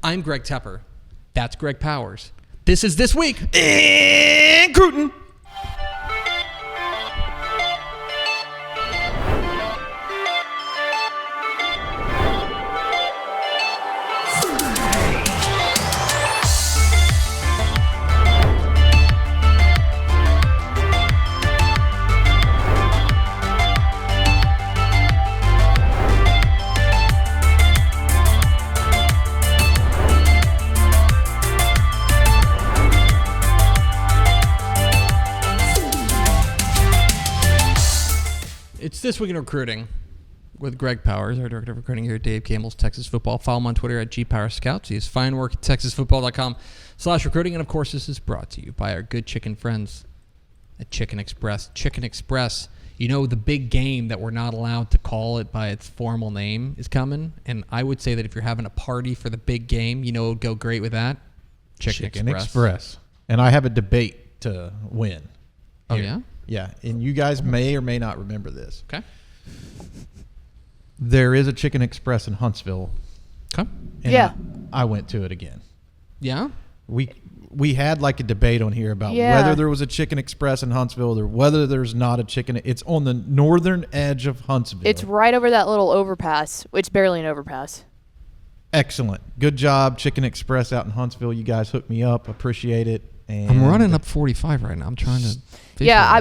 I'm Greg Tepper. That's Greg Powers. This is This Week in Crootin. It's This Week in Recruiting with Greg Powers, our Director of Recruiting here at Dave Campbell's Texas Football. Follow him on Twitter at GPowersScouts. He has fine work at TexasFootball.com/recruiting. And, of course, this is brought to you by our good chicken friends at Chicken Express. Chicken Express, you know, the big game that we're not allowed to call it by its formal name is coming. And I would say that if you're having a party for the big game, you know it would go great with that. Chicken Express. And I have a debate to win. Oh, yeah? Yeah, and you guys may or may not remember this. Okay. There is a Chicken Express in Huntsville. Okay. And Yeah. I went to it again. Yeah? We had like a debate on here about whether there was a Chicken Express in Huntsville or whether there's not a chicken. It's on the northern edge of Huntsville. It's right over that little overpass. It's barely an overpass. Excellent. Good job, Chicken Express out in Huntsville. You guys hooked me up. Appreciate it. And I'm running up 45 right now. I'm trying to...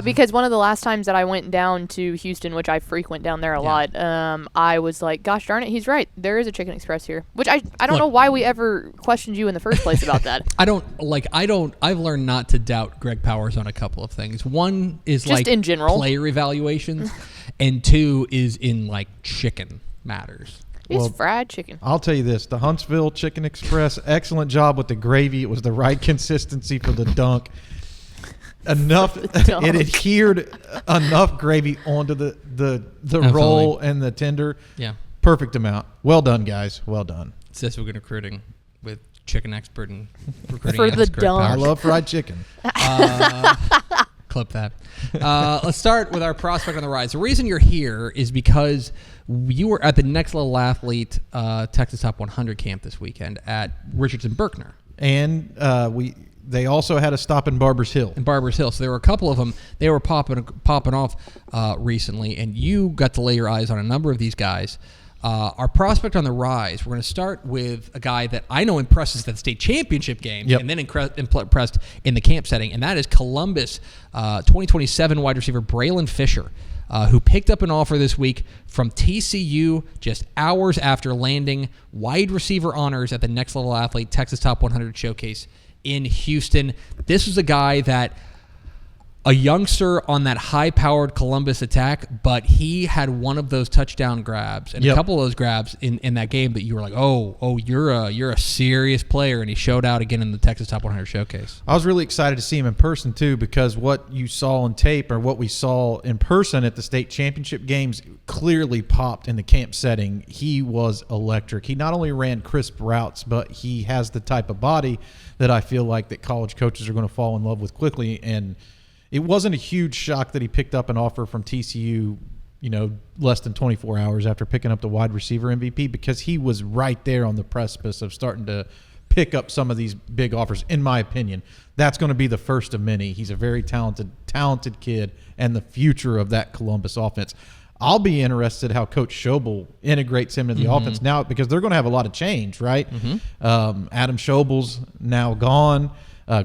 Because one of the last times that I went down to Houston, which I frequent down there a lot, I was like, gosh darn it, he's right. There is a Chicken Express here. Which I don't know why we ever questioned you in the first place about that. I've learned not to doubt Greg Powers on a couple of things. One is just like in general player evaluations, and two is in like chicken matters. It's fried chicken. I'll tell you this. The Huntsville Chicken Express, excellent job with the gravy. It was the right consistency for the dunk. Enough, it adhered enough gravy onto the roll and the tender. Yeah. Perfect amount. Well done, guys. Well done. It's This Week in Recruiting with chicken expert and recruiting For the analyst Greg dunk. I Powers. love fried chicken. Clip that. Let's start with our prospect on the rise. The reason you're here is because you were at the Next Level Athlete Texas Top 100 camp this weekend at Richardson Berkner. And they also had a stop in Barbers Hill. So there were a couple of them. They were popping off recently, and you got to lay your eyes on a number of these guys. Our prospect on the rise, we're going to start with a guy that I know impresses at the state championship games, and then impressed in the camp setting, and that is Columbus 2027 wide receiver Braylon Fisher, who picked up an offer this week from TCU just hours after landing wide receiver honors at the Next Level Athlete Texas Top 100 Showcase in Houston. This was a guy that a youngster on that high-powered Columbus attack, but he had one of those touchdown grabs and a couple of those grabs in that game that you were like, oh, you're a serious player, and he showed out again in the Texas Top 100 Showcase. I was really excited to see him in person too, because what you saw on tape or what we saw in person at the state championship games clearly popped in the camp setting. He was electric. He not only ran crisp routes, but he has the type of body that I feel like that college coaches are going to fall in love with quickly. And it wasn't a huge shock that he picked up an offer from TCU, less than 24 hours after picking up the wide receiver MVP, because he was right there on the precipice of starting to pick up some of these big offers, in my opinion. That's going to be the first of many. He's a very talented kid and the future of that Columbus offense. I'll be interested how Coach Schobel integrates him in the offense now, because they're going to have a lot of change, right? Adam Schobel's now gone.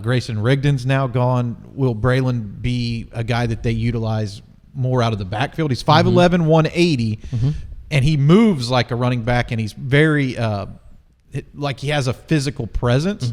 Grayson Rigdon's now gone. Will Braylon be a guy that they utilize more out of the backfield? He's 5'11", 180, and he moves like a running back, and he's very like he has a physical presence.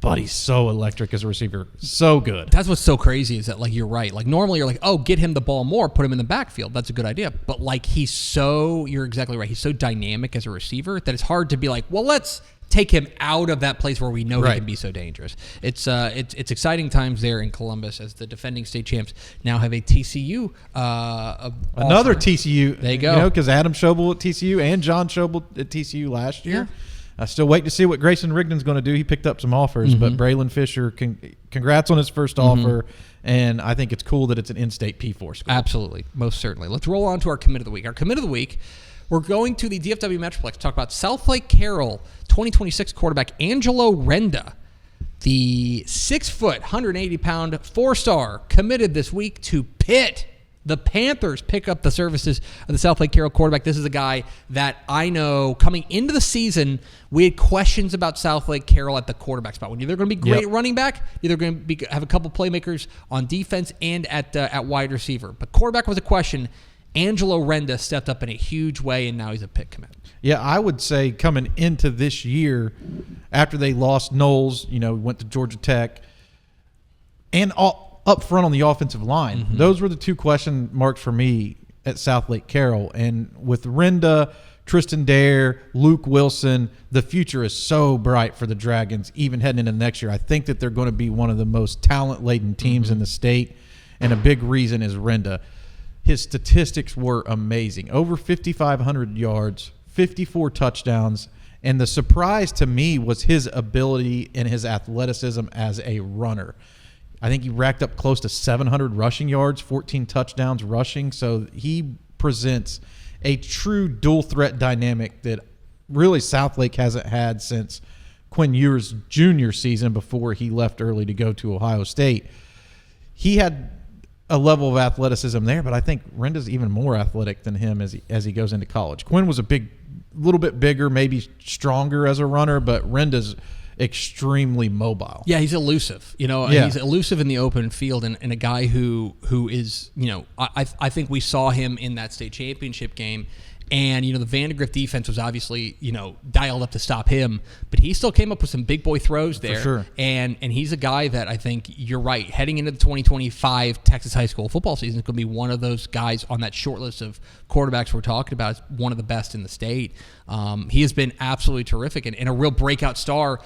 But he's so electric as a receiver. So good. That's what's so crazy is that, like, you're right. Like, normally you're like, oh, get him the ball more, put him in the backfield. That's a good idea. But, like, you're exactly right. He's so dynamic as a receiver that it's hard to be like, well, let's take him out of that place where we know he can be so dangerous. It's exciting times there in Columbus as the defending state champs now have a TCU another offer. TCU. There you go. Because Adam Schobel at TCU and John Schobel at TCU last year. I still wait to see what Grayson Rigdon's going to do. He picked up some offers, but Braylon Fisher, congrats on his first offer, and I think it's cool that it's an in-state P4 school. Absolutely, most certainly. Let's roll on to our commit of the week. Our commit of the week, we're We're going to the DFW Metroplex to talk about South Lake Carroll 2026 quarterback Angelo Renda. The 6-foot, 180-pound, 4-star committed this week to Pitt. The Panthers pick up the services of the South Lake Carroll quarterback. This is a guy that I know coming into the season, we had questions about South Lake Carroll at the quarterback spot. When you're going to be great running back, you're going to have a couple playmakers on defense and at wide receiver. But quarterback was a question. Angelo Renda stepped up in a huge way, and now he's a Pitt commit. Yeah, I would say coming into this year, after they lost Knowles, went to Georgia Tech, and up front on the offensive line, those were the two question marks for me at South Lake Carroll. And with Renda, Tristan Dare, Luke Wilson, the future is so bright for the Dragons, even heading into next year. I think that they're going to be one of the most talent-laden teams in the state, and a big reason is Renda. His statistics were amazing. Over 5,500 yards, 54 touchdowns, and the surprise to me was his ability and his athleticism as a runner. I think he racked up close to 700 rushing yards, 14 touchdowns rushing, so he presents a true dual-threat dynamic that really Southlake hasn't had since Quinn Ewers' junior season before he left early to go to Ohio State. He had a level of athleticism there, but I think Renda's even more athletic than him as he goes into college. Quinn was a little bit bigger, maybe stronger as a runner, but Renda's extremely mobile. Yeah, he's elusive. He's elusive in the open field, and a guy who is, I think we saw him in that state championship game. And, the Vandegrift defense was obviously, dialed up to stop him. But he still came up with some big boy throws there. For sure. And he's a guy that I think you're right. Heading into the 2025 Texas high school football season is going to be one of those guys on that short list of quarterbacks we're talking about. Is one of the best in the state. He has been absolutely terrific and a real breakout star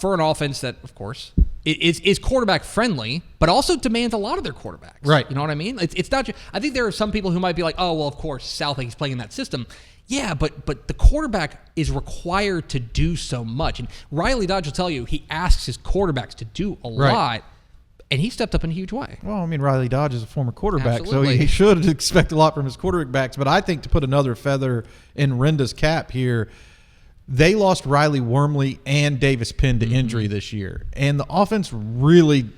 for an offense that, of course, is quarterback friendly, but also demands a lot of their quarterbacks. Right. You know what I mean? It's not just, I think there are some people who might be like, oh, well, of course, Southlake is playing in that system. Yeah, but the quarterback is required to do so much. And Riley Dodge will tell you he asks his quarterbacks to do a lot, and he stepped up in a huge way. Well, Riley Dodge is a former quarterback, Absolutely. so he should expect a lot from his quarterbacks. But I think to put another feather in Renda's cap here, they lost Riley Wormley and Davis Penn to injury this year. And the offense really,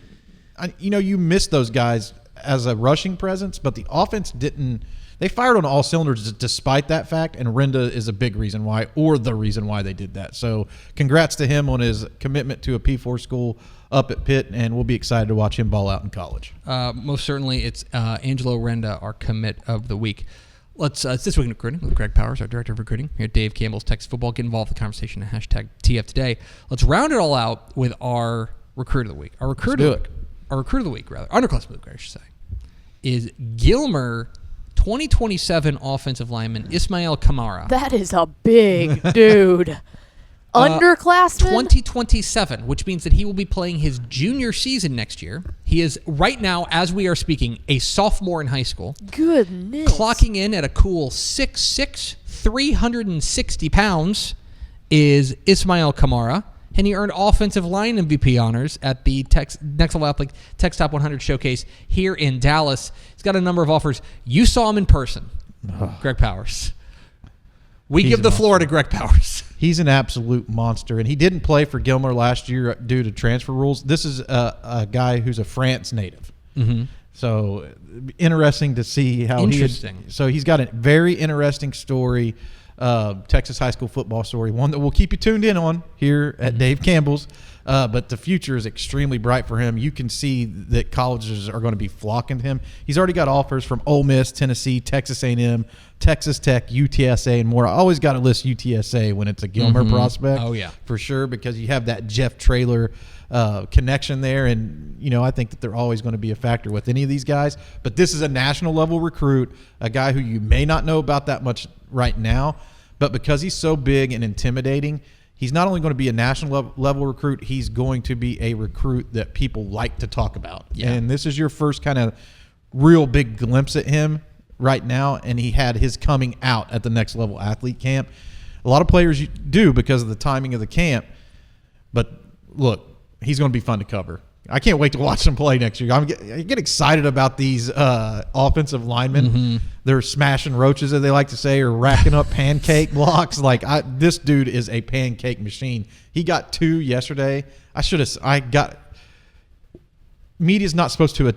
you miss those guys as a rushing presence, but the offense didn't. They fired on all cylinders despite that fact, and Renda is a big reason why, or the reason why they did that. So congrats to him on his commitment to a P4 school up at Pitt, and we'll be excited to watch him ball out in college. Most certainly, it's Angelo Renda, our commit of the week. It's This Week in Recruiting with Greg Powers, our Director of Recruiting here at Dave Campbell's Texas Football. Get involved in the conversation at hashtag TF Today. Let's round it all out with our Recruit of the Week. Our Recruit of the Week, underclassmen of the week, I should say, is Gilmer 2027 offensive lineman Ismail Kamara. That is a big dude. Underclassman? 2027, which means that he will be playing his junior season next year. He is, right now, as we are speaking, a sophomore in high school. Goodness. Clocking in at a cool 6'6", 360 pounds is Ismail Kamara. And he earned offensive line MVP honors at the Next Level Athlete Tech Top 100 Showcase here in Dallas. He's got a number of offers. You saw him in person, Greg Powers. We give the floor to Greg Powers. He's an absolute monster, and he didn't play for Gilmer last year due to transfer rules. This is a guy who's a France native. So interesting to see how so he's got a very interesting story, Texas high school football story, one that we'll keep you tuned in on here at Dave Campbell's. But the future is extremely bright for him. You can see that colleges are going to be flocking to him. He's already got offers from Ole Miss, Tennessee, Texas A&M, Texas Tech, UTSA, and more. I always got to list UTSA when it's a Gilmer prospect. Oh, yeah. For sure, because you have that Jeff Traylor connection there. And, I think that they're always going to be a factor with any of these guys. But this is a national level recruit, a guy who you may not know about that much right now. But because he's so big and intimidating, he's not only going to be a national level recruit, he's going to be a recruit that people like to talk about. Yeah. And this is your first kind of real big glimpse at him right now, and he had his coming out at the Next Level Athlete Camp. A lot of players do because of the timing of the camp, but look, he's going to be fun to cover. I can't wait to watch them play next year. I get excited about these offensive linemen. Mm-hmm. They're smashing roaches, as they like to say, or racking up pancake blocks. This dude is a pancake machine. He got 2 yesterday. Media's not supposed to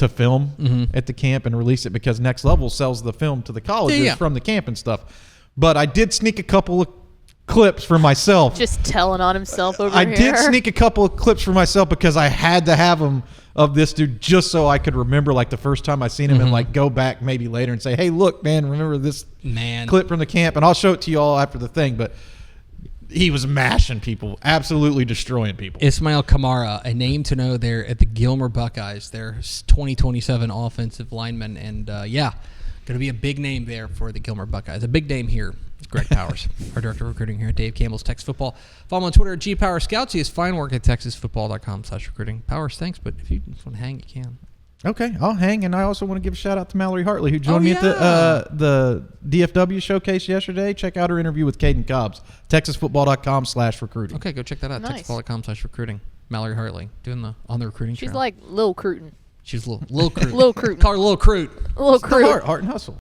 film at the camp and release it because Next Level sells the film to the colleges from the camp and stuff. But I did sneak a couple of clips for myself. Just telling on himself over I here. did sneak a couple of clips for myself because I had to have them of this dude just so I could remember the first time I seen him and go back maybe later and say, hey, look, man, remember this clip from the camp? And I'll show it to you all after the thing. But he was mashing people, absolutely destroying people. Ismail Kamara, a name to know there at the Gilmer Buckeyes. They're 2027 offensive lineman. And, going to be a big name there for the Gilmer Buckeyes. A big name here. Greg Powers, our director of recruiting here at Dave Campbell's Texas Football. Follow him on Twitter at GPowersScouts. He has fine work at TexasFootball.com/recruiting. Powers, thanks, but if you just want to hang, you can. Okay, I'll hang, and I also want to give a shout out to Mallory Hartley, who joined me at the DFW showcase yesterday. Check out her interview with Caden Cobbs, TexasFootball.com/recruiting. Okay, go check that out. Nice. TexasFootball.com/recruiting. Mallory Hartley on the recruiting She's trail. like Lil Crootin. She's Lil Crootin. Lil Crootin. Call her Lil Croot. Lil Crootin. Heart and hustle.